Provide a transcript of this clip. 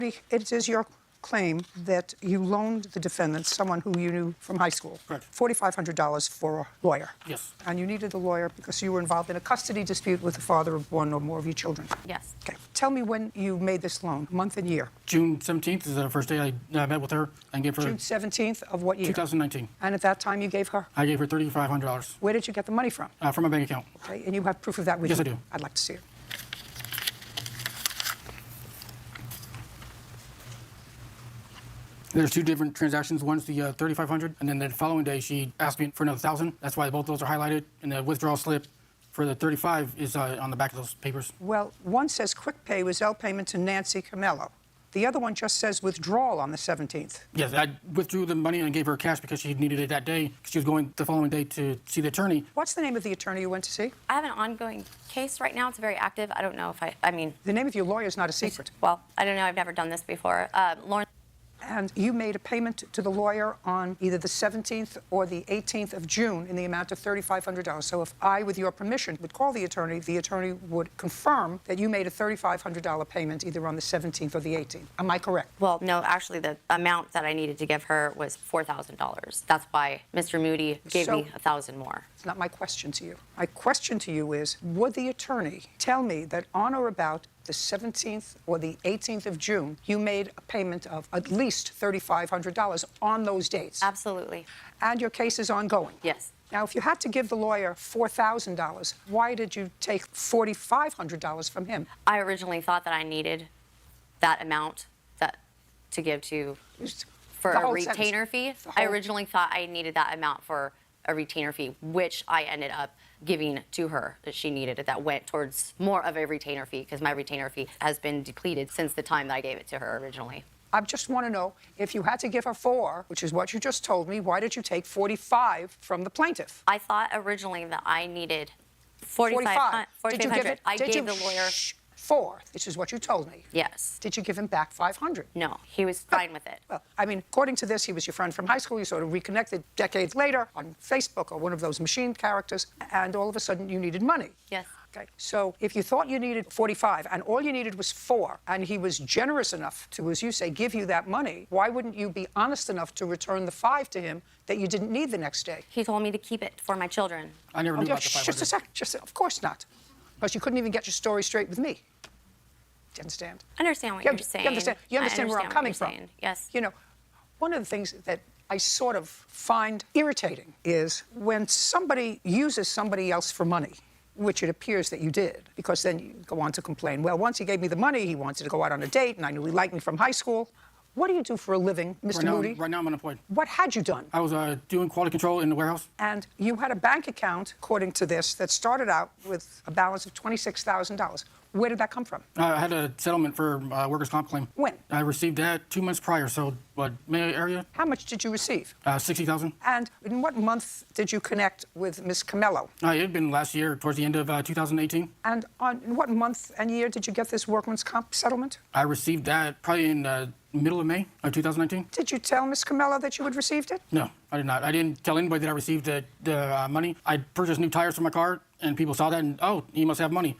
It is your claim that you loaned the defendant, someone who you knew from high school, Correct. $4,500 for a lawyer. Yes. And you needed a lawyer because you were involved in a custody dispute with the father of one or more of your children. Yes. Okay. Tell me when you made this loan, month and year. June 17th is the first day I met with her and gave her June 17th of what year? 2019. And at that time you gave her? I gave her $3,500 Where did you get the money from? from my bank account. Okay. And you have proof of that with you? Yes, I do. I'd like to see it. There's two different transactions. One's the $3,500, and then the following day she asked me for another $1,000. That's why both those are highlighted, and the withdrawal slip for the $35 is on the back of those papers. Well, one says quick pay was Zelle payment to Nancie Camello. The other one just says withdrawal on the 17th. Yes, I withdrew the money and gave her cash because she needed it that day. She was going the following day to see the attorney. What's the name of the attorney you went to see? I have an ongoing case right now. It's very active. I don't know if I mean... The name of your lawyer is not a secret. Well, I don't know. I've never done this before. Lauren... And you made a payment to the lawyer on either the 17th or the 18th of June in the amount of $3,500. So if I, with your permission, would call the attorney would confirm that you made a $3,500 payment either on the 17th or the 18th. Am I correct? Well, no, actually, the amount that I needed to give her was $4,000. That's why Mr. Moody gave me $1,000 more. It's not my question to you. My question to you is, would the attorney tell me that on or about the 17th or the 18th of June, you made a payment of at least $3,500 on those dates? Absolutely. And your case is ongoing? Yes. Now, if you had to give the lawyer $4,000, why did you take $4,500 from him? I originally thought that I needed that amount to give to for a retainer fee. I originally thought I needed that amount for a retainer fee, which I ended up giving to her that she needed it. That went towards more of a retainer fee because my retainer fee has been depleted since the time that I gave it to her originally. I just want to know, if you had to give her $4,000, which is what you just told me, why did you take $45,000 from the plaintiff? I thought originally that I needed $45,000. Did you give $4,500. it? I gave the lawyer $4,000, which is what you told me. Yes. Did you give him back $500? No, he was fine with it. Well, I mean, according to this, he was your friend from high school. You sort of reconnected decades later on Facebook or one of those machine characters, and all of a sudden you needed money. Yes. Okay, so if you thought you needed $45,000 and all you needed was $4,000, and he was generous enough to, as you say, give you that money, why wouldn't you be honest enough to return the $5,000 to him that you didn't need the next day? He told me to keep it for my children. I never knew about the $500. Just a second. Of course not. Because you couldn't even get your story straight with me. Do you understand? I understand what you're saying. You understand where I'm coming from? Yes. You know, one of the things that I sort of find irritating is when somebody uses somebody else for money, which it appears that you did, because then you go on to complain, well, once he gave me the money, he wanted to go out on a date, and I knew he liked me from high school. What do you do for a living, Mr. Moody? Right now I'm unemployed. What had you done? I was doing quality control in the warehouse. And you had a bank account, according to this, that started out with a balance of $26,000. Where did that come from? I had a settlement for workers' comp claim. When? I received that 2 months prior, so what, May area? How much did you receive? $60,000. And in what month did you connect with Ms. Camello? It had been last year, towards the end of 2018. And in what month and year did you get this workman's comp settlement? I received that probably in middle of May of 2019. Did you tell Ms. Camello that you had received it? No, I did not. I didn't tell anybody that I received the money. I purchased new tires for my car, and people saw that, and, oh, he must have money.